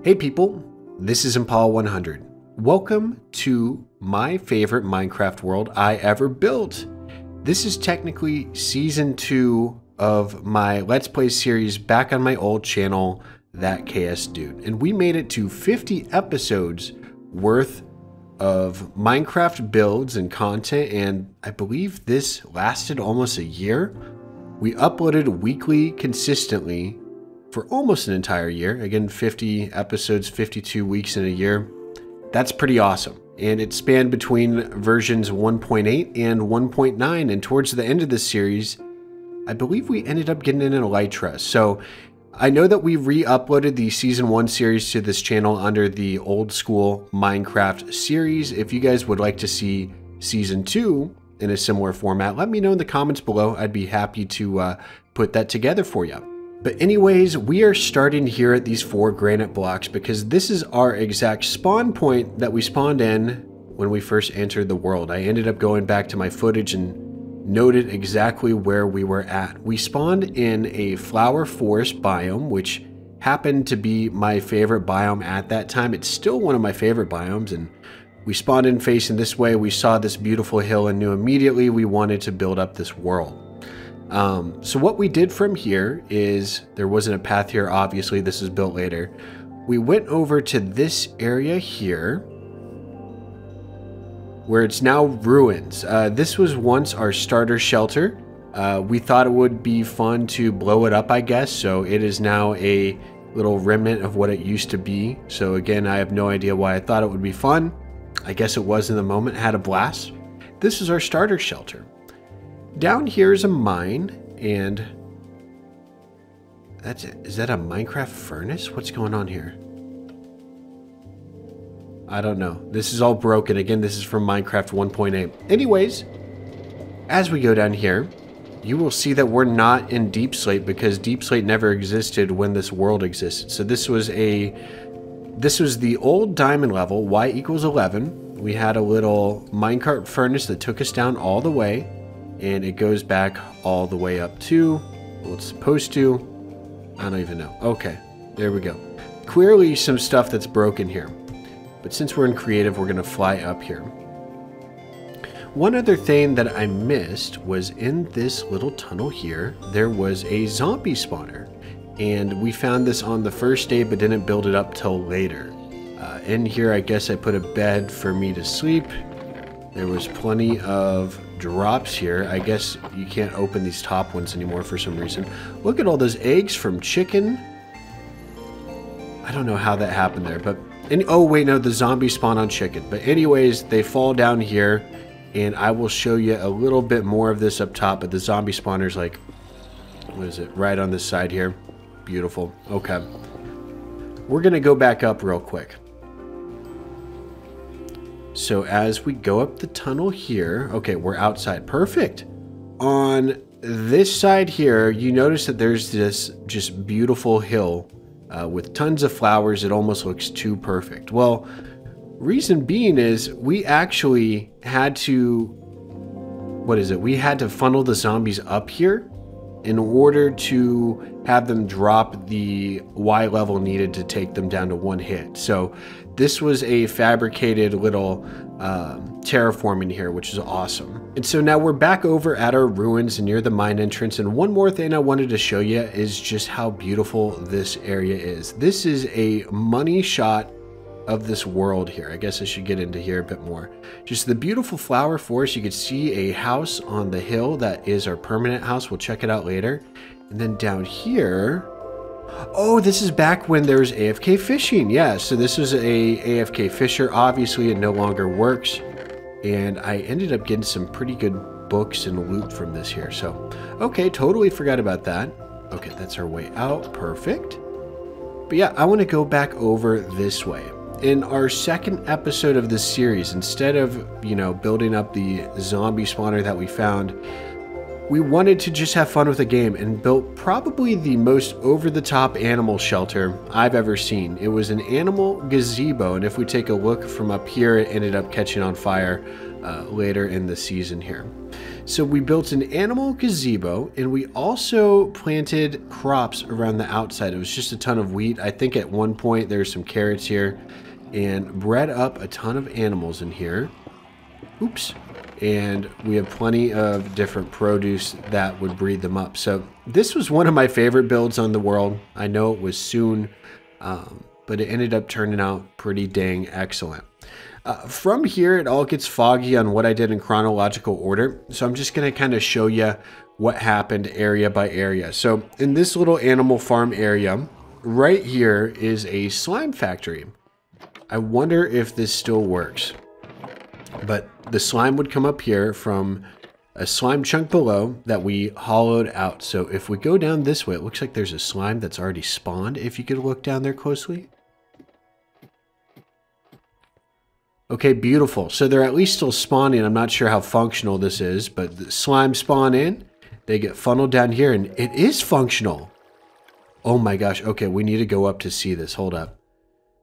Hey people, this is Impala 100. Welcome to my favorite Minecraft world I ever built. This is technically season 2 of my Let's Play series back on my old channel, ThatKSDude. And we made it to 50 episodes worth of Minecraft builds and content, and I believe this lasted almost a year. We uploaded weekly consistently for almost an entire year. Again, 50 episodes, 52 weeks in a year. That's pretty awesome. And it spanned between versions 1.8 and 1.9. And towards the end of this series, I believe we ended up getting in an Elytra. So I know that we re-uploaded the season 1 series to this channel under the old school Minecraft series. If you guys would like to see season 2 in a similar format, let me know in the comments below. I'd be happy to put that together for you. But anyways, we are starting here at these 4 granite blocks because this is our exact spawn point that we spawned in when we first entered the world. I ended up going back to my footage and noted exactly where we were at. We spawned in a flower forest biome, which happened to be my favorite biome at that time. It's still one of my favorite biomes, and we spawned in facing this way. We saw this beautiful hill and knew immediately we wanted to build up this world. So what we did from here is, there wasn't a path here, obviously this is built later. We went over to this area here, where it's now ruins. This was once our starter shelter. We thought it would be fun to blow it up, I guess, so it is now a little remnant of what it used to be. So again, I have no idea why I thought it would be fun. I guess it was in the moment, had a blast. This is our starter shelter. Down here is a mine, and that's it. Is that a Minecraft furnace? What's going on here? I don't know. This is all broken. Again, this is from Minecraft 1.8. Anyways, as we go down here, you will see that we're not in Deep Slate because Deep Slate never existed when this world existed. So this was the old diamond level, y equals 11. We had a little minecart furnace that took us down all the way. And it goes back all the way up to, well, it's supposed to, I don't even know. Okay, there we go. Clearly some stuff that's broken here. But since we're in creative, we're gonna fly up here. One other thing that I missed was in this little tunnel here, there was a zombie spawner. And we found this on the first day, but didn't build it up till later. In here, I guess I put a bed for me to sleep. There was plenty of drops here. I guess you can't open these top ones anymore for some reason. Look at all those eggs from chicken. I don't know how that happened there, but oh wait, no, the zombies spawn on chicken. But anyways, they fall down here, and I will show you a little bit more of this up top. But the zombie spawner's like, what is it? Right on this side here. Beautiful. Okay, we're gonna go back up real quick. So as we go up the tunnel here, okay, we're outside. Perfect. On this side here, you notice that there's this just beautiful hill with tons of flowers. It almost looks too perfect. Well, reason being is we actually had to, we had to funnel the zombies up here in order to have them drop the Y level needed to take them down to 1 hit. So this was a fabricated little terraforming here, which is awesome. And so now we're back over at our ruins near the mine entrance. And one more thing I wanted to show you is just how beautiful this area is. This is a money shot of this world here. I guess I should get into here a bit more. Just the beautiful flower forest. You could see a house on the hill that is our permanent house. We'll check it out later. And then down here, oh, this is back when there was AFK fishing. Yeah, so this was a AFK fisher. Obviously, it no longer works. And I ended up getting some pretty good books and loot from this here. So, okay, totally forgot about that. Okay, that's our way out. Perfect. But yeah, I want to go back over this way. In our second episode of this series, instead of, building up the zombie spawner that we found, we wanted to just have fun with the game and built probably the most over-the-top animal shelter I've ever seen. It was an animal gazebo, and if we take a look from up here, it ended up catching on fire. later in the season here. So we built an animal gazebo, and we also planted crops around the outside. It was just a ton of wheat. I think at one point there's some carrots here, and bred up a ton of animals in here. Oops. And we have plenty of different produce that would breed them up. So this was one of my favorite builds on the world. I know it was soon, but it ended up turning out pretty dang excellent. From here, it all gets foggy on what I did in chronological order. So I'm just going to kind of show you what happened area by area. So in this little animal farm area, right here is a slime factory. I wonder if this still works. But the slime would come up here from a slime chunk below that we hollowed out. So if we go down this way, it looks like there's a slime that's already spawned, if you could look down there closely. Okay, beautiful. So they're at least still spawning. I'm not sure how functional this is, but the slime spawn in, they get funneled down here, and it is functional. Oh my gosh. Okay, we need to go up to see this. Hold up.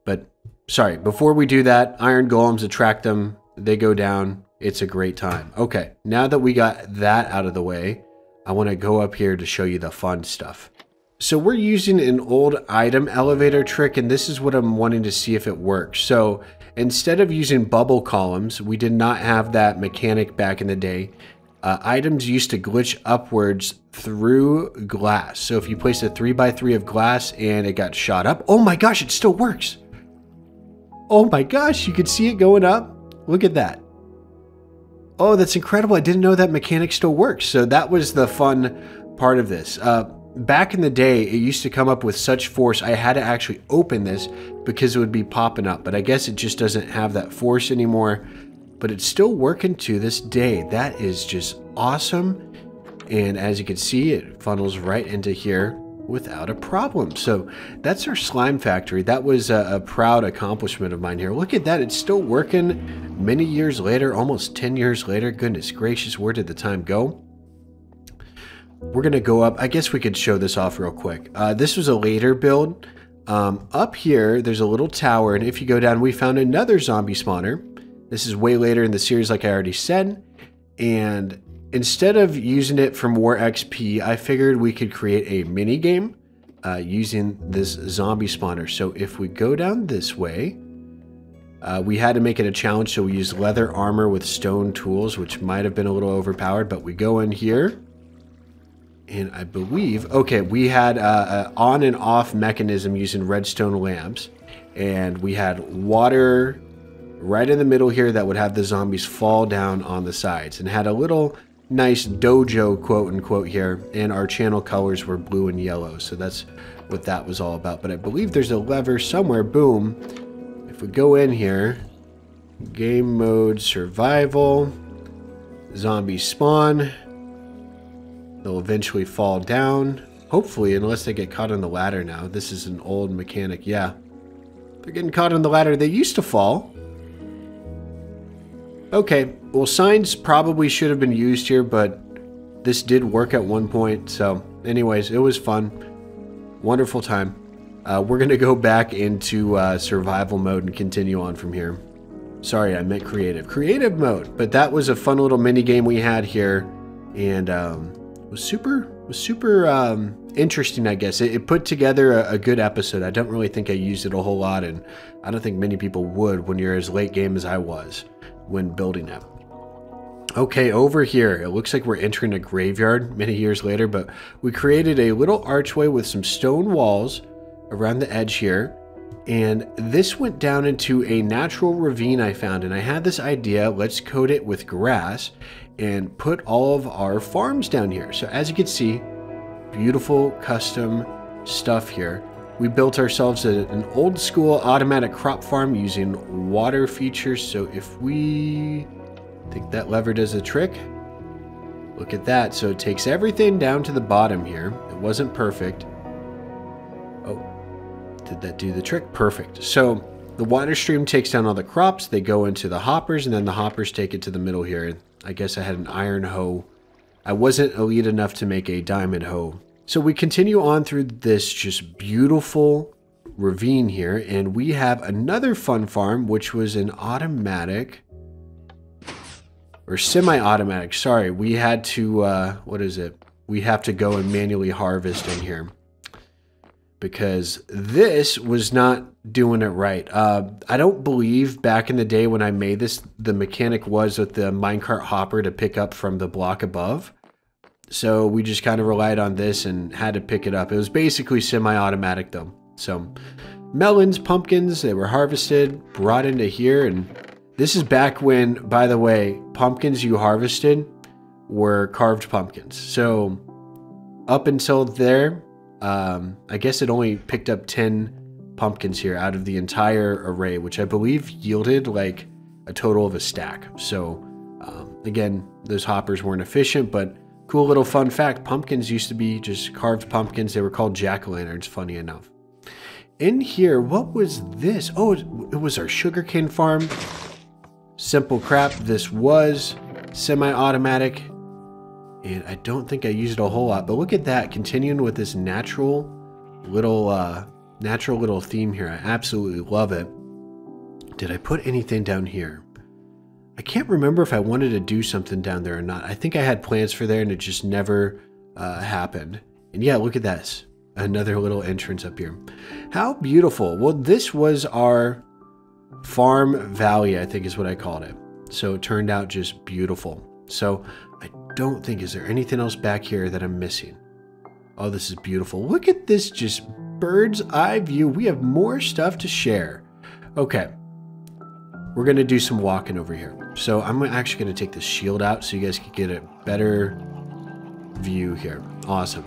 But sorry, before we do that, iron golems attract them. They go down. It's a great time. Okay, now that we got that out of the way, I want to go up here to show you the fun stuff. So we're using an old item elevator trick, and this is what I'm wanting to see if it works. So instead of using bubble columns, we did not have that mechanic back in the day. Items used to glitch upwards through glass. So if you placed a 3x3 of glass and it got shot up, oh my gosh, it still works. Oh my gosh, you could see it going up. Look at that. Oh, that's incredible. I didn't know that mechanic still works. So that was the fun part of this. Back in the day, it used to come up with such force, I had to actually open this because it would be popping up. But I guess it just doesn't have that force anymore. But it's still working to this day. That is just awesome. And as you can see, it funnels right into here without a problem. So that's our slime factory. That was a proud accomplishment of mine here. Look at that. It's still working many years later, almost 10 years later. Goodness gracious, where did the time go? We're going to go up. I guess we could show this off real quick. This was a later build. Up here, there's a little tower, and if you go down, we found another zombie spawner. This is way later in the series, like I already said. And instead of using it for more XP, I figured we could create a mini game using this zombie spawner. So if we go down this way, we had to make it a challenge, so we used leather armor with stone tools, which might have been a little overpowered, but we go in here. And I believe, okay, we had an on and off mechanism using redstone lamps. And we had water right in the middle here that would have the zombies fall down on the sides. And had a little nice dojo, quote unquote, here. And our channel colors were blue and yellow. So that's what that was all about. But I believe there's a lever somewhere. Boom. If we go in here, game mode, survival, zombies spawn. They'll eventually fall down, hopefully, unless they get caught on the ladder now. This is an old mechanic. Yeah, they're getting caught on the ladder. They used to fall. Okay, well, signs probably should have been used here, but this did work at one point. So anyways, it was fun. Wonderful time. We're going to go back into survival mode and continue on from here. Sorry, I meant creative. Creative mode. But that was a fun little mini game we had here. And was super interesting, I guess. It put together a good episode. I don't really think I used it a whole lot, and I don't think many people would when you're as late game as I was when building it. Okay, over here, it looks like we're entering a graveyard many years later, but we created a little archway with some stone walls around the edge here, and this went down into a natural ravine I found, and I had this idea, let's coat it with grass and put all of our farms down here. So as you can see, beautiful custom stuff here. We built ourselves an old school automatic crop farm using water features. So if we think that lever does the trick, look at that. So it takes everything down to the bottom here. It wasn't perfect. Oh, did that do the trick? Perfect. So the water stream takes down all the crops. They go into the hoppers, and then the hoppers take it to the middle here. I guess I had an iron hoe. I wasn't elite enough to make a diamond hoe. So we continue on through this just beautiful ravine here, and we have another fun farm, which was an automatic or semi-automatic. Sorry, we had to, what is it? We have to go and manually harvest in here because this was not doing it right. I don't believe back in the day when I made this, the mechanic was with the minecart hopper to pick up from the block above. So we just kind of relied on this and had to pick it up. It was basically semi-automatic though. So melons, pumpkins, they were harvested, brought into here. And this is back when, by the way, pumpkins you harvested were carved pumpkins. So up until there, I guess it only picked up 10 pumpkins here out of the entire array, which I believe yielded like a total of a stack. So again, those hoppers weren't efficient, but cool little fun fact, pumpkins used to be just carved pumpkins. They were called jack-o'-lanterns, funny enough. In here, what was this? Oh, it was our sugarcane farm. Simple crap. This was semi-automatic. And I don't think I used a whole lot, but look at that, continuing with this natural little theme here. I absolutely love it. Did I put anything down here? I can't remember if I wanted to do something down there or not. I think I had plans for there and it just never happened. And yeah, look at this. Another little entrance up here. How beautiful. Well, this was our farm valley, I think is what I called it. So it turned out just beautiful. So I don't think, is there anything else back here that I'm missing? Oh, this is beautiful. Look at this just bird's eye view. We have more stuff to share. Okay. We're going to do some walking over here. So I'm actually going to take this shield out so you guys can get a better view here. Awesome.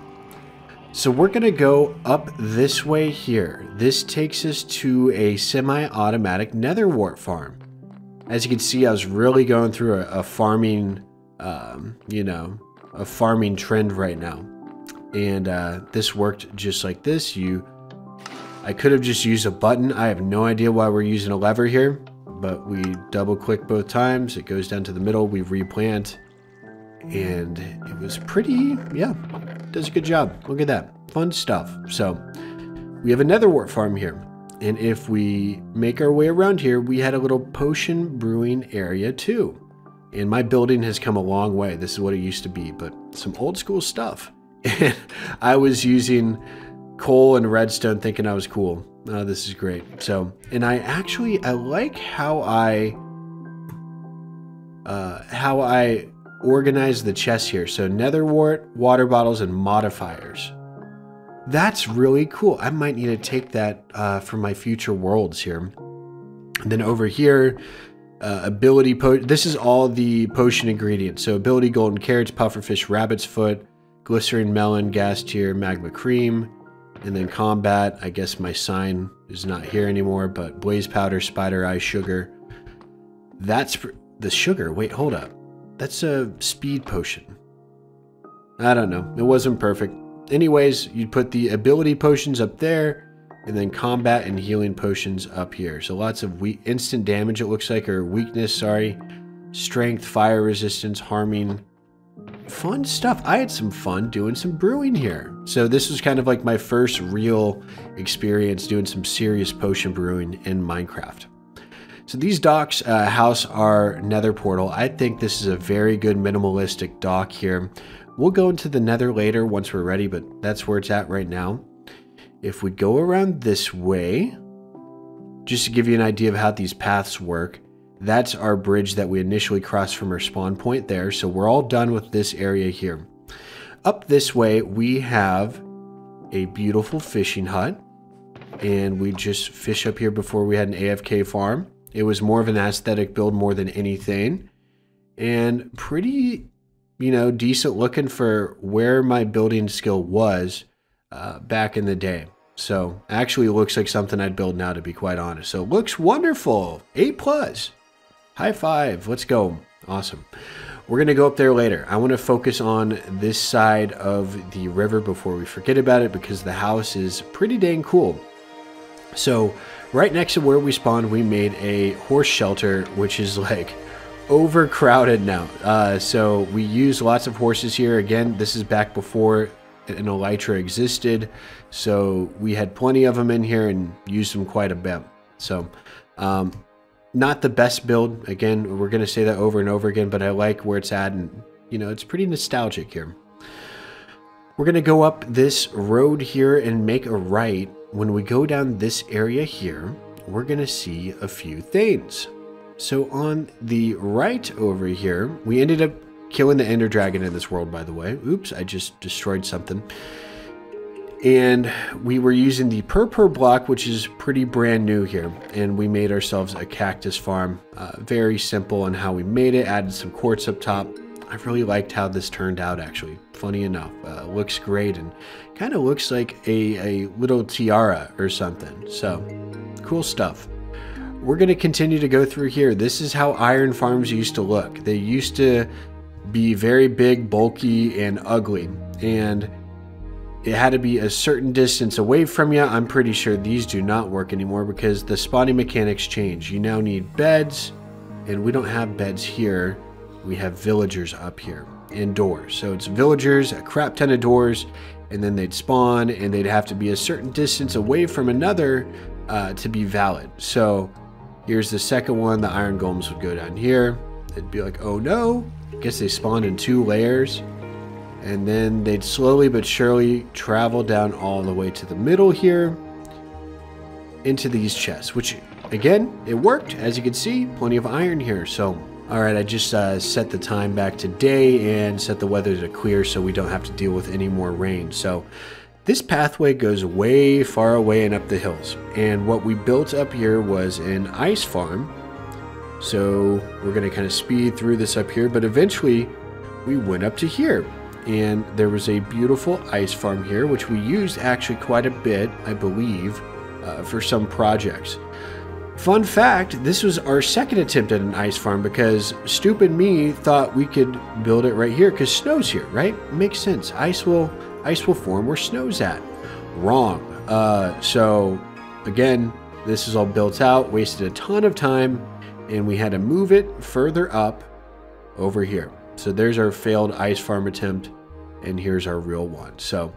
So we're going to go up this way here. This takes us to a semi-automatic nether wart farm. As you can see, I was really going through a farming, you know, a farming trend right now. And this worked just like this. I could have just used a button. I have no idea why we're using a lever here, but we double click both times. It goes down to the middle. We replant. And it was pretty, yeah, does a good job. Look at that. Fun stuff. So we have a nether wart farm here. And if we make our way around here, we had a little potion brewing area too. And my building has come a long way. This is what it used to be, but some old school stuff. And I was using coal and redstone thinking I was cool. Oh, this is great. So, and I like how I organize the chests here. So nether wart, water bottles, and modifiers. That's really cool. I might need to take that for my future worlds here. And then over here, ability this is all the potion ingredients. So ability golden carrots, pufferfish, rabbit's foot, glycerin melon, gas tier, magma cream, and then combat. I guess my sign is not here anymore, but blaze powder, spider eye, sugar. That's the sugar. Wait, hold up. That's a speed potion. I don't know. It wasn't perfect. Anyways, you'd put the ability potions up there, and then combat and healing potions up here. So lots of instant damage, it looks like, or weakness, sorry. Strength, fire resistance, harming. Fun stuff. I had some fun doing some brewing here. So this was kind of like my first real experience doing some serious potion brewing in Minecraft. So these docks house our nether portal. I think this is a very good minimalistic dock here. We'll go into the nether later once we're ready, but that's where it's at right now. If we go around this way, just to give you an idea of how these paths work, that's our bridge that we initially crossed from our spawn point there. So we're all done with this area here. Up this way, we have a beautiful fishing hut, and we just fish up here before we had an AFK farm. It was more of an aesthetic build more than anything, and pretty, you know, decent looking for where my building skill was back in the day. So actually looks like something I'd build now, to be quite honest. So it looks wonderful. 8+. High five. Let's go. Awesome. We're going to go up there later. I want to focus on this side of the river before we forget about it, because the house is pretty dang cool. So right next to where we spawned, we made a horse shelter, which is like overcrowded now. So we use lots of horses here. Again, this is back before an elytra existed. So we had plenty of them in here and used them quite a bit. So, Not the best build. Again, we're going to say that over and over again, but I like where it's at, and you know, it's pretty nostalgic here. We're going to go up this road here and make a right. When we go down this area here, we're going to see a few things. So on the right over here, we ended up killing the Ender Dragon in this world, by the way. Oops, I just destroyed something. And we were using the purple block, which is pretty brand new here. And we made ourselves a cactus farm. Very simple on how we made it. Added some quartz up top. I really liked how this turned out, actually. Funny enough. Looks great and kind of looks like a little tiara or something. So, cool stuff. We're going to continue to go through here. This is how iron farms used to look. They used to be very big, bulky, and ugly. And it had to be a certain distance away from you. I'm pretty sure these do not work anymore because the spawning mechanics change. You now need beds, and we don't have beds here. We have villagers up here and doors. So it's villagers, a crap ton of doors, and then they'd spawn, and they'd have to be a certain distance away from another to be valid. So here's the second one. The iron golems would go down here. They'd be like, oh no. I guess they spawned in 2 layers. And then they'd slowly but surely travel down all the way to the middle here into these chests, which again, it worked. As you can see, plenty of iron here. So, all right, I just set the time back to day and set the weather to clear so we don't have to deal with any more rain. So this pathway goes way far away and up the hills. And what we built up here was an ice farm. So we're going to kind of speed through this up here, but eventually we went up to here. And there was a beautiful ice farm here, which we used actually quite a bit, I believe, for some projects. Fun fact, this was our second attempt at an ice farm because stupid me thought we could build it right here because snow's here, right? Makes sense. Ice will form where snow's at. Wrong. So again, this is all built out, wasted a ton of time, and we had to move it further up over here. So there's our failed ice farm attempt, and here's our real one. So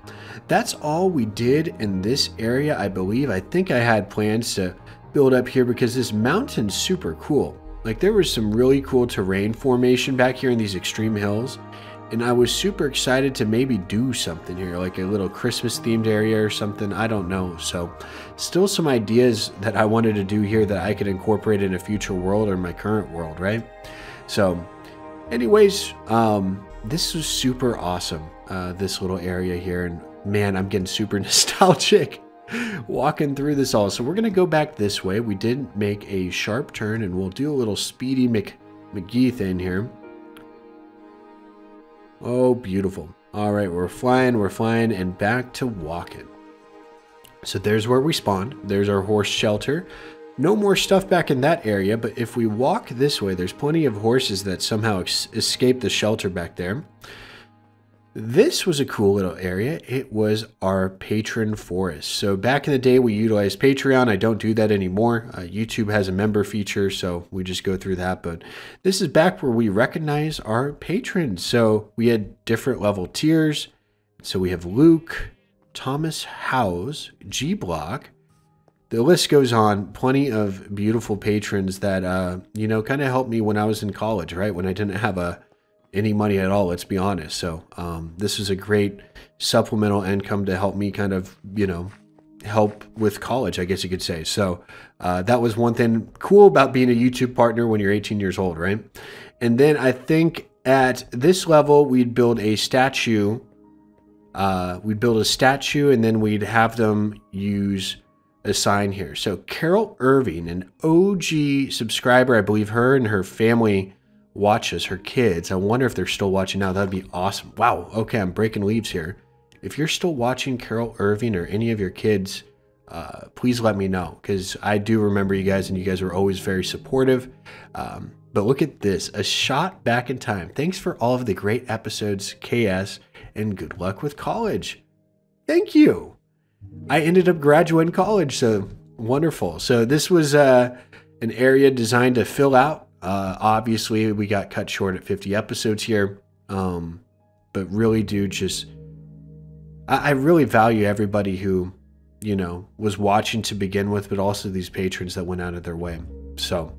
that's all we did in this area, I believe. I think I had plans to build up here because this mountain's super cool. Like, there was some really cool terrain formation back here in these extreme hills, and I was super excited to maybe do something here, like a little Christmas themed area or something. I don't know. So still some ideas that I wanted to do here that I could incorporate in a future world or my current world, right? So anyways, this was super awesome, this little area here. And man, I'm getting super nostalgic walking through this all. So we're going to go back this way. We did make a sharp turn, and we'll do a little Speedy McGee thing here. Oh, beautiful. All right, we're flying, and back to walking. So there's where we spawned. There's our horse shelter. No more stuff back in that area, but if we walk this way, there's plenty of horses that somehow escaped the shelter back there. This was a cool little area. It was our patron forest. So back in the day, we utilized Patreon. I don't do that anymore. YouTube has a member feature, so we just go through that. But this is back where we recognize our patrons. So we had different level tiers. So we have Luke, Thomas Howes, G Block. The list goes on. Plenty of beautiful patrons that, you know, kind of helped me when I was in college, right? When I didn't have any money at all, let's be honest. So this is a great supplemental income to help me kind of, you know, help with college, I guess you could say. So that was one thing cool about being a YouTube partner when you're 18 years old, right? And then I think at this level, we'd build a statue. We'd build a statue, and then we'd have them use a sign here. So Carol Irving, an OG subscriber, I believe her and her family watches, her kids. I wonder if they're still watching now. That'd be awesome. Wow. Okay, I'm breaking leaves here. If you're still watching, Carol Irving or any of your kids, please let me know, because I do remember you guys, and you guys were always very supportive. But look at this, a shot back in time. Thanks for all of the great episodes, KS, and good luck with college. Thank you. I ended up graduating college, so wonderful. So this was an area designed to fill out. Obviously, we got cut short at 50 episodes here, but really do just... I really value everybody who, you know, was watching to begin with, but also these patrons that went out of their way. So,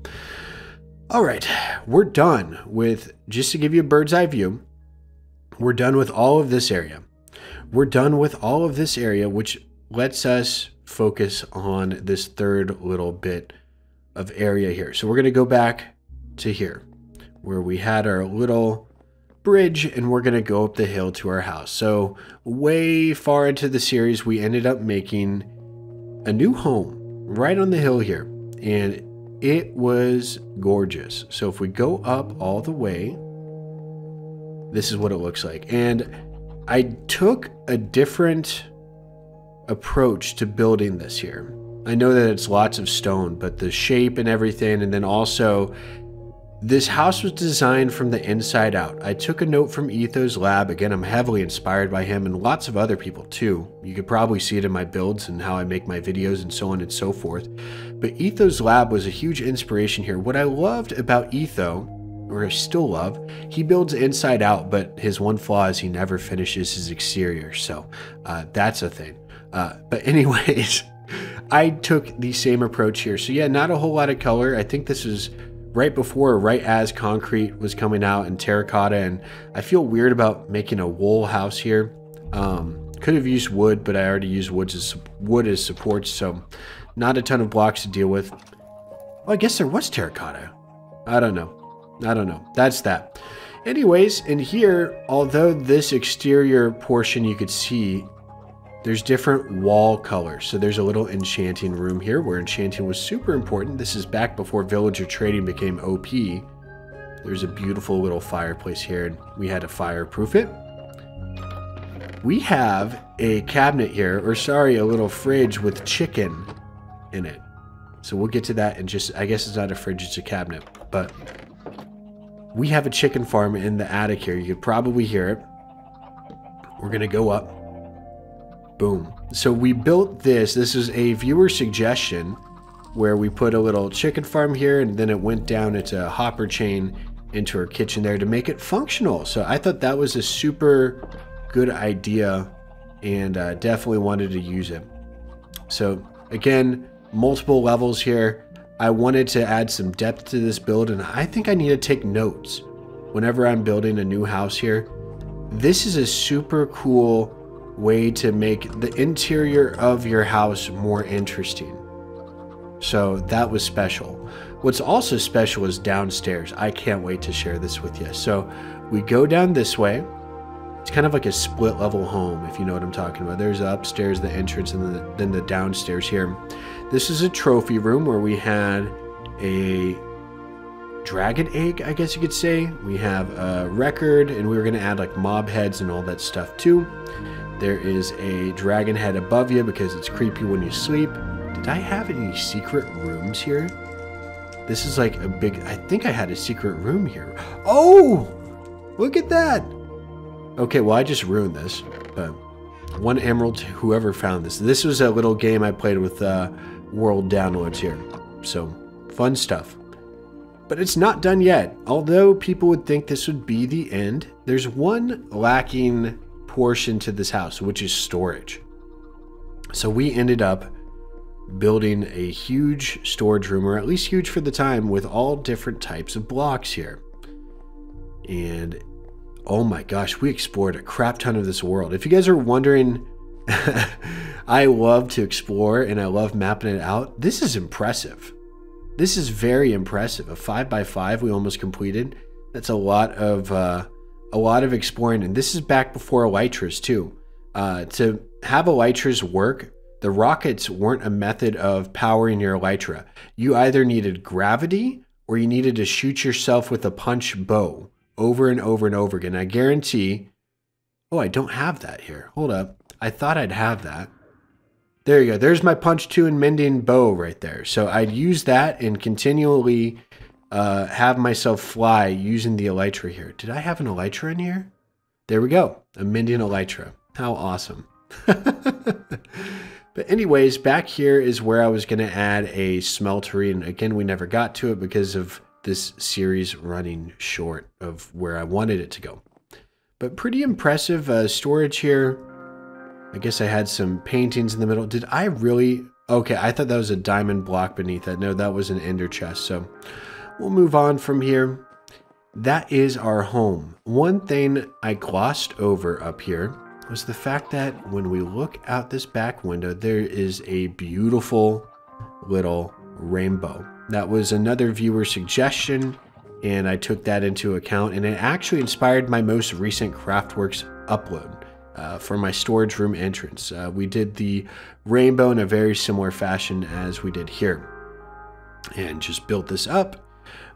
all right, we're done with, just to give you a bird's eye view, we're done with all of this area. We're done with all of this area, which lets us focus on this third little bit of area here. So we're going to go back to here where we had our little bridge, and we're going to go up the hill to our house. So way far into the series, we ended up making a new home right on the hill here, and it was gorgeous. So if we go up all the way, this is what it looks like. And I took a different approach to building this here. I know that it's lots of stone, but the shape and everything, and then also this house was designed from the inside out. I took a note from Etho's lab. Again, I'm heavily inspired by him and lots of other people too. You could probably see it in my builds and how I make my videos and so on and so forth. But Etho's lab was a huge inspiration here. What I loved about Etho, or I still love, he builds inside out, but his one flaw is he never finishes his exterior. So that's a thing. But anyways, I took the same approach here. So yeah, not a whole lot of color. I think this is right before or right as concrete was coming out in terracotta, and I feel weird about making a wool house here. Could have used wood, but I already used wood as supports, so not a ton of blocks to deal with. Well, I guess there was terracotta. I don't know. That's that. Anyways, in here, although this exterior portion you could see, there's different wall colors. So there's a little enchanting room here where enchanting was super important. This is back before villager trading became OP. There's a beautiful little fireplace here, and we had to fireproof it. We have a cabinet here, or sorry, a little fridge with chicken in it. So we'll get to that in just, I guess it's not a fridge, it's a cabinet. But we have a chicken farm in the attic here. You could probably hear it. We're gonna go up. Boom. So we built this. This is a viewer suggestion where we put a little chicken farm here, and then it went down into a hopper chain into our kitchen there to make it functional. So I thought that was a super good idea, and definitely wanted to use it. So again, multiple levels here. I wanted to add some depth to this build, and I think I need to take notes whenever I'm building a new house here. This is a super cool way to make the interior of your house more interesting. So that was special. What's also special is downstairs. I can't wait to share this with you. So we go down this way. It's kind of like a split level home, if you know what I'm talking about. There's upstairs, the entrance, and then the downstairs here. This is a trophy room where we had a dragon egg, I guess you could say. We have a record, and we were going to add like mob heads and all that stuff too. There is a dragon head above you because it's creepy when you sleep. Did I have any secret rooms here? This is like a big, I think I had a secret room here. Oh, look at that. Okay, well, I just ruined this, but 1 emerald to whoever found this. This was a little game I played with world downloads here. So fun stuff. But it's not done yet. Although people would think this would be the end, there's one lacking portion to this house, which is storage. So we ended up building a huge storage room, or at least huge for the time, with all different types of blocks here. And oh my gosh, we explored a crap ton of this world. If you guys are wondering, I love to explore and I love mapping it out. This is impressive. This is very impressive. A 5x5 we almost completed. That's a lot of exploring, and this is back before elytras too. To have elytras work, the rockets weren't a method of powering your elytra. You either needed gravity or you needed to shoot yourself with a punch bow over and over and over again. I guarantee. Oh, I don't have that here. Hold up. I thought I'd have that. There you go. There's my punch 2 and mending bow right there. So I'd use that and continually have myself fly using the elytra here. Did I have an elytra in here? There we go. A mending elytra. How awesome. But anyways, back here is where I was going to add a smeltery. And again, we never got to it because of this series running short of where I wanted it to go. But pretty impressive storage here. I guess I had some paintings in the middle. Did I really Okay, I thought that was a diamond block beneath that. No, that was an ender chest. So we'll move on from here. That is our home. One thing I glossed over up here was the fact that when we look out this back window, there is a beautiful little rainbow. That was another viewer suggestion, and I took that into account, and it actually inspired my most recent Craftworks upload for my storage room entrance. We did the rainbow in a very similar fashion as we did here, and just built this up.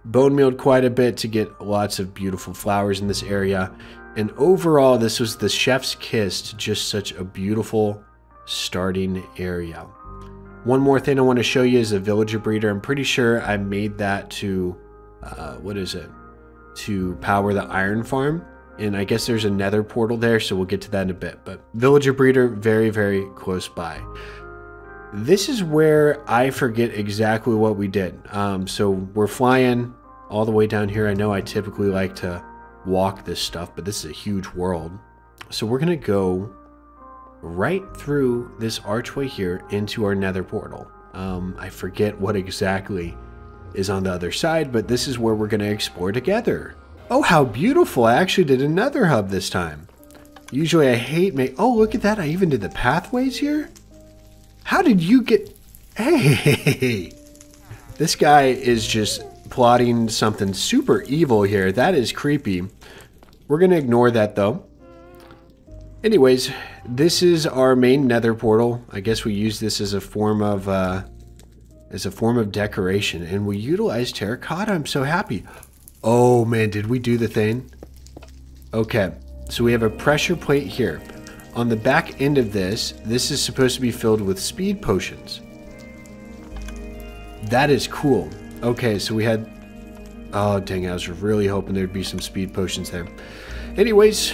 Bone mealed quite a bit to get lots of beautiful flowers in this area. And overall, this was the chef's kiss to just such a beautiful starting area. One more thing I want to show you is a villager breeder. I'm pretty sure I made that to, to power the iron farm. And I guess there's a nether portal there, so we'll get to that in a bit. But villager breeder, very, very close by. This is where I forget exactly what we did. So we're flying all the way down here. I know I typically like to walk this stuff, but this is a huge world. So we're going to go right through this archway here into our nether portal. I forget what exactly is on the other side, but this is where we're going to explore together. Oh, how beautiful. I actually did another hub this time. Usually I hate oh, look at that. I even did the pathways here. How did you get... Hey! This guy is just plotting something super evil here. That is creepy. We're going to ignore that, though. Anyways, this is our main nether portal. I guess we use this as a form of decoration. And we utilize terracotta. I'm so happy. Oh, man, did we do the thing? Okay, so we have a pressure plate here. On the back end of this is supposed to be filled with speed potions. That is cool. Okay, so we had... Oh, dang, I was really hoping there'd be some speed potions there. Anyways,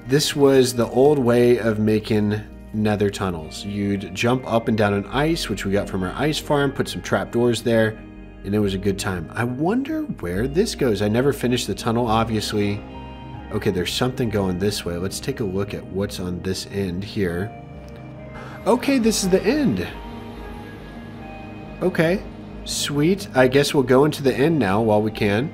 this was the old way of making nether tunnels. You'd jump up and down on ice, which we got from our ice farm, put some trapdoors there, and it was a good time. I wonder where this goes. I never finished the tunnel, obviously. Okay, there's something going this way. Let's take a look at what's on this end here. Okay, this is the end. Okay, sweet. I guess we'll go into the end now while we can.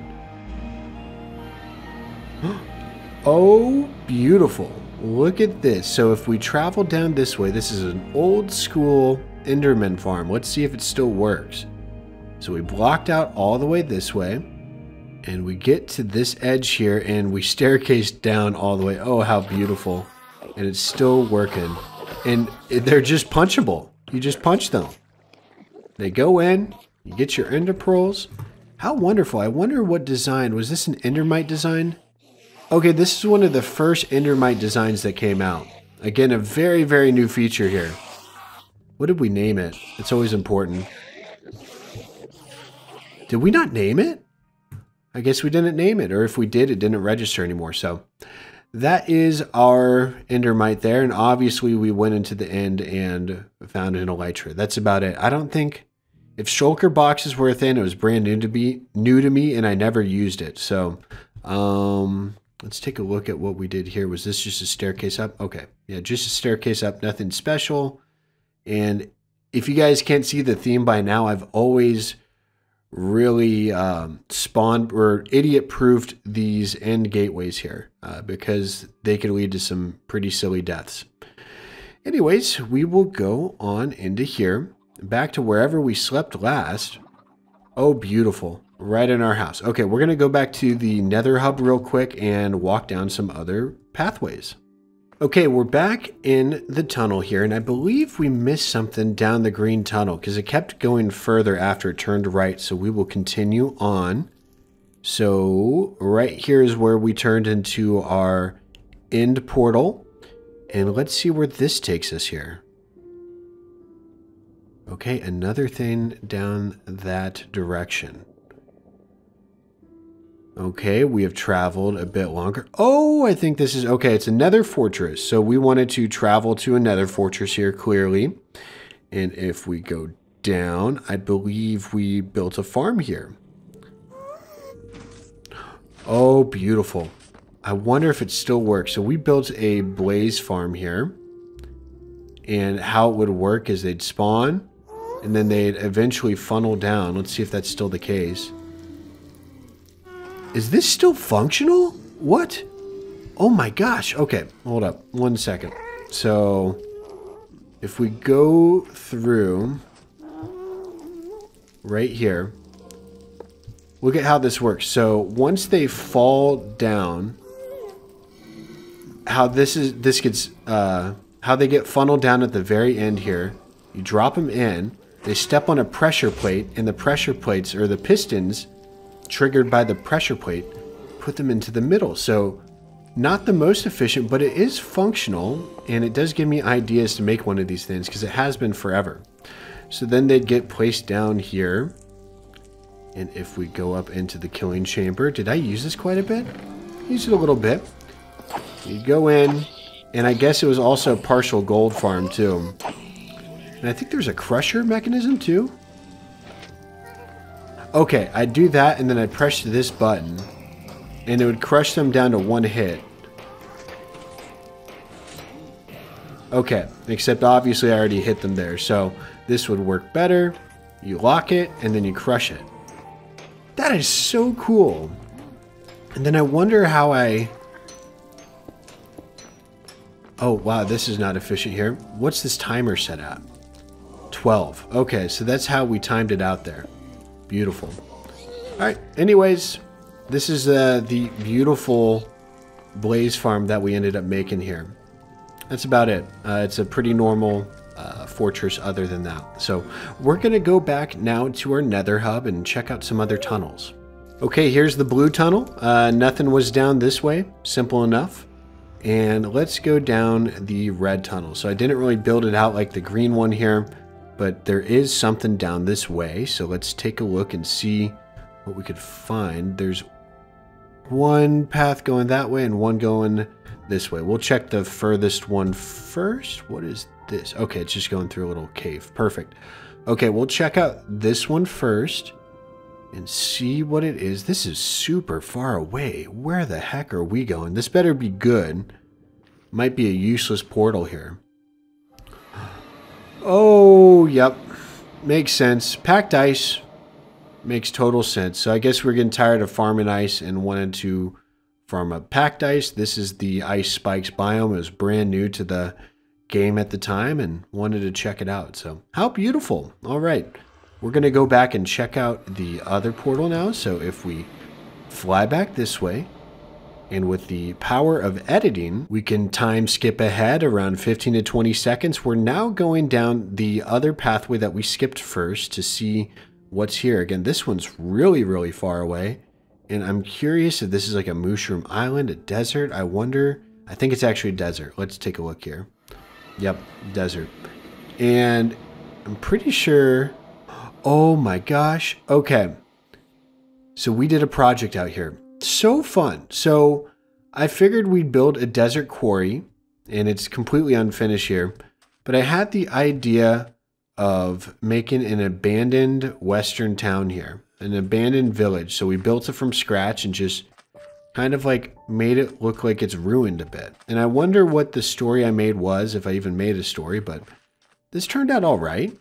Oh, beautiful. Look at this. So if we travel down this way, this is an old school Enderman farm. Let's see if it still works. So we blocked out all the way this way. And we get to this edge here, and we staircase down all the way. Oh, how beautiful. And it's still working. And they're just punchable. You just punch them. They go in. You get your ender pearls. How wonderful. I wonder what design. Was this an endermite design? Okay, this is one of the first endermite designs that came out. Again, a very, very new feature here. What did we name it? It's always important. Did we not name it? I guess we didn't name it, or if we did, it didn't register anymore. So that is our endermite there, and obviously we went into the end and found an elytra. That's about it. I don't think if shulker boxes were a thing, it was brand new to me, and I never used it. So let's take a look at what we did here. Was this just a staircase up? Okay, yeah, just a staircase up, nothing special. And if you guys can't see the theme by now, I've always really spawned or idiot proofed these end gateways here because they could lead to some pretty silly deaths. Anyways, we will go on into here back to wherever we slept last. Oh, beautiful. Right in our house. Okay, we're going to go back to the nether hub real quick and walk down some other pathways. Okay, we're back in the tunnel here, and I believe we missed something down the green tunnel because it kept going further after it turned right, so we will continue on. So right here is where we turned into our end portal, and let's see where this takes us here. Okay, another thing down that direction. Okay, we have traveled a bit longer. Oh, I think this is... Okay, it's a nether fortress. So we wanted to travel to a nether fortress here, clearly. And if we go down, I believe we built a farm here. Oh, beautiful. I wonder if it still works. So we built a blaze farm here. And how it would work is they'd spawn, and then they'd eventually funnel down. Let's see if that's still the case. Is this still functional? What? Oh my gosh. Okay, hold up. 1 second. So, if we go through right here, look at how this works. So, once they fall down, how this gets, how they get funneled down at the very end here, you drop them in, they step on a pressure plate, and the pressure plates, or the pistons, triggered by the pressure plate, put them into the middle. So, not the most efficient, but it is functional, and it does give me ideas to make one of these things, because it has been forever. So then they'd get placed down here, and if we go up into the killing chamber, did I use this quite a bit? Use it a little bit. You go in, and I guess it was also a partial gold farm too. And I think there's a crusher mechanism too. Okay, I'd do that, and then I'd press this button, and it would crush them down to 1 hit. Okay, except obviously I already hit them there, so this would work better. You lock it, and then you crush it. That is so cool. And then I wonder how I... Oh, wow, this is not efficient here. What's this timer set at? 12. Okay, so that's how we timed it out there. Beautiful. Alright, anyways, this is the beautiful blaze farm that we ended up making here. That's about it. It's a pretty normal fortress other than that. So we're going to go back now to our nether hub and check out some other tunnels. Okay, here's the blue tunnel. Nothing was down this way. Simple enough. And let's go down the red tunnel. So I didn't really build it out like the green one here, but there is something down this way. So let's take a look and see what we could find. There's one path going that way and one going this way. We'll check the furthest one first. What is this? Okay, it's just going through a little cave. Perfect. Okay, we'll check out this one first and see what it is. This is super far away. Where the heck are we going? This better be good. Might be a useless portal here. Oh, yep. Makes sense. Packed ice. Makes total sense. So I guess we're getting tired of farming ice and wanted to farm up packed ice. This is the ice spikes biome. It was brand new to the game at the time and wanted to check it out. So how beautiful. All right. We're going to go back and check out the other portal now. So if we fly back this way, and with the power of editing, we can time skip ahead around 15 to 20 seconds. We're now going down the other pathway that we skipped first to see what's here. Again, this one's really, really far away. And I'm curious if this is like a mushroom island, a desert. I wonder. I think it's actually a desert. Let's take a look here. Yep, desert. And I'm pretty sure... Oh my gosh. Okay. So we did a project out here. So fun. So I figured we'd build a desert quarry, and it's completely unfinished here. But I had the idea of making an abandoned western town here, an abandoned village. So we built it from scratch and just kind of like made it look like it's ruined a bit. And I wonder what the story I made was, if I even made a story, but this turned out all right.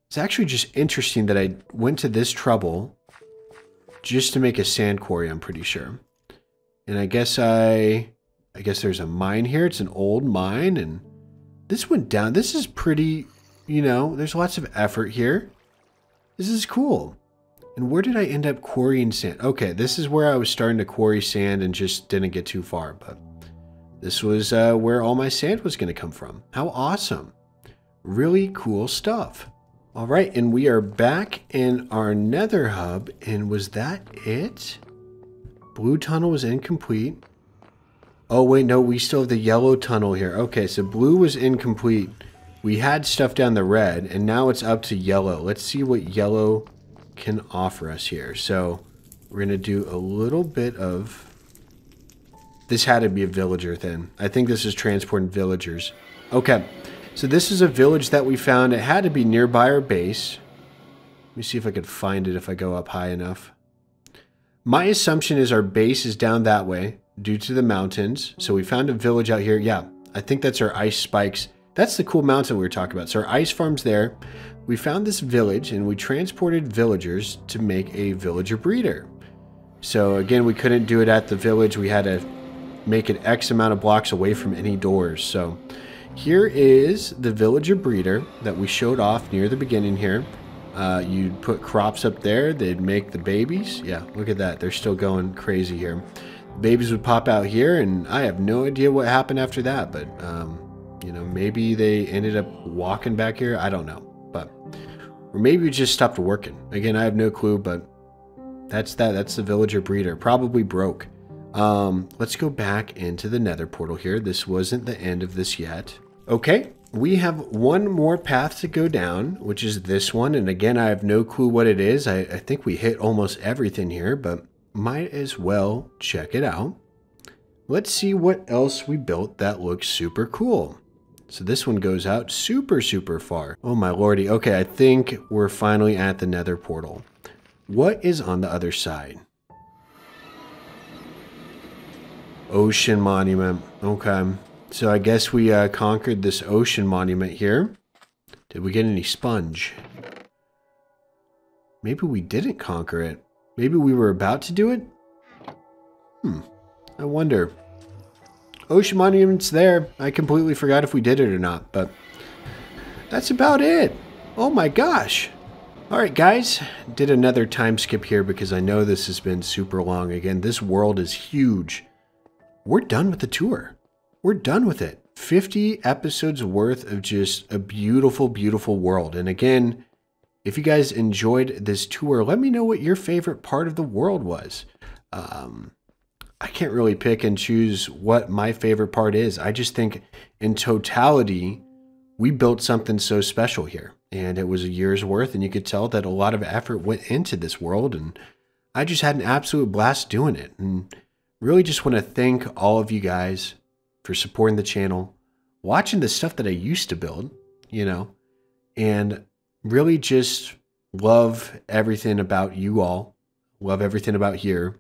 It's actually just interesting that I went to this trouble just to make a sand quarry, I'm pretty sure. And I guess there's a mine here. It's an old mine, and this went down. This is pretty, you know, there's lots of effort here. This is cool. And where did I end up quarrying sand? Okay, this is where I was starting to quarry sand and just didn't get too far, but this was where all my sand was going to come from. How awesome. Really cool stuff. All right, and we are back in our nether hub, and was that it? Blue tunnel was incomplete. Oh, wait, no, we still have the yellow tunnel here. Okay, so blue was incomplete. We had stuff down the red, and now it's up to yellow. Let's see what yellow can offer us here. So we're going to do a little bit of... This had to be a villager then. I think this is transporting villagers. Okay. So this is a village that we found. It had to be nearby our base. Let me see if I could find it if I go up high enough. My assumption is our base is down that way due to the mountains. So we found a village out here. Yeah, I think that's our ice spikes that's the cool mountain we were talking about. So our ice farm's there. We found this village and we transported villagers to make a villager breeder. So again, we couldn't do it at the village. We had to make it X amount of blocks away from any doors. So here is the villager breeder that we showed off near the beginning here. You'd put crops up there. They'd make the babies. Yeah, look at that. They're still going crazy here. Babies would pop out here, and I have no idea what happened after that, but you know, maybe they ended up walking back here. I don't know, but or maybe we just stopped working. Again, I have no clue, but that's the villager breeder. Probably broke. Let's go back into the nether portal here. This wasn't the end of this yet. Okay, we have one more path to go down, which is this one, and again, I have no clue what it is. I think we hit almost everything here, but might as well check it out. Let's see what else we built that looks super cool. So this one goes out super far. Oh my lordy. Okay, I think we're finally at the nether portal. What is on the other side? Ocean monument. Okay, so I guess we conquered this ocean monument here. Did we get any sponge? Maybe we didn't conquer it. Maybe we were about to do it? I wonder. Ocean monument's there. I completely forgot if we did it or not, but that's about it. Oh my gosh. All right, guys. Did another time skip here because I know this has been super long. Again, this world is huge. We're done with the tour. We're done with it. 50 episodes worth of just a beautiful, beautiful world. And again, if you guys enjoyed this tour, let me know what your favorite part of the world was. I can't really pick and choose what my favorite part is. I just think in totality, we built something so special here. And it was a year's worth, and you could tell that a lot of effort went into this world. And I just had an absolute blast doing it. And really just want to thank all of you guys for supporting the channel, watching the stuff that I used to build, you know, and really just love everything about you all. Love everything about here.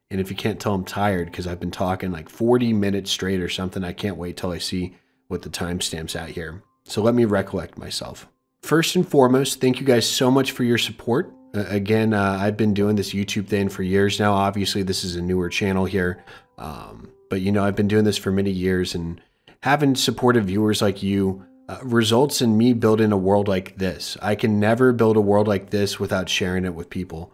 And if you can't tell, I'm tired because I've been talking like 40 minutes straight or something. I can't wait till I see what the timestamp's at here. So let me recollect myself. First and foremost, thank you guys so much for your support. Again, I've been doing this YouTube thing for years now. Obviously, this is a newer channel here. But, you know, I've been doing this for many years, and having supportive viewers like you results in me building a world like this. I can never build a world like this without sharing it with people.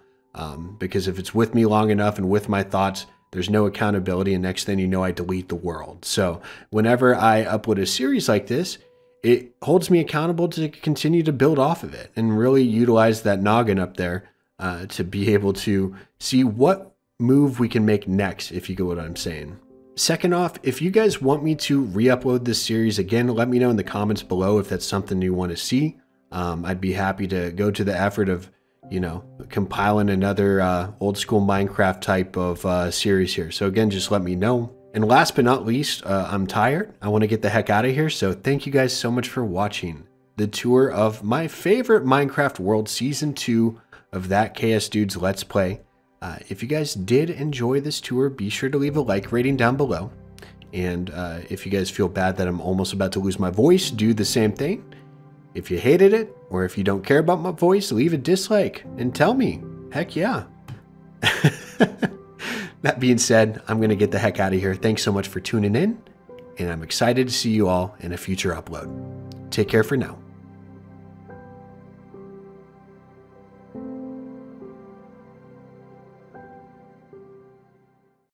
Because if it's with me long enough and with my thoughts, there's no accountability, and next thing you know, I delete the world. So whenever I upload a series like this, it holds me accountable to continue to build off of it and really utilize that noggin up there to be able to see what move we can make next, if you get what I'm saying. Second off, if you guys want me to re-upload this series again, let me know in the comments below if that's something you want to see. I'd be happy to go to the effort of, you know, compiling another old school Minecraft type of series here. So again, just let me know. And last but not least, I'm tired. I want to get the heck out of here. So thank you guys so much for watching the tour of my favorite Minecraft world, Season 2 of ThatKSDude's Let's Play. If you guys did enjoy this tour, be sure to leave a like rating down below. And if you guys feel bad that I'm almost about to lose my voice, do the same thing. If you hated it, or if you don't care about my voice, leave a dislike and tell me. Heck yeah. That being said, I'm going to get the heck out of here. Thanks so much for tuning in, and I'm excited to see you all in a future upload. Take care for now.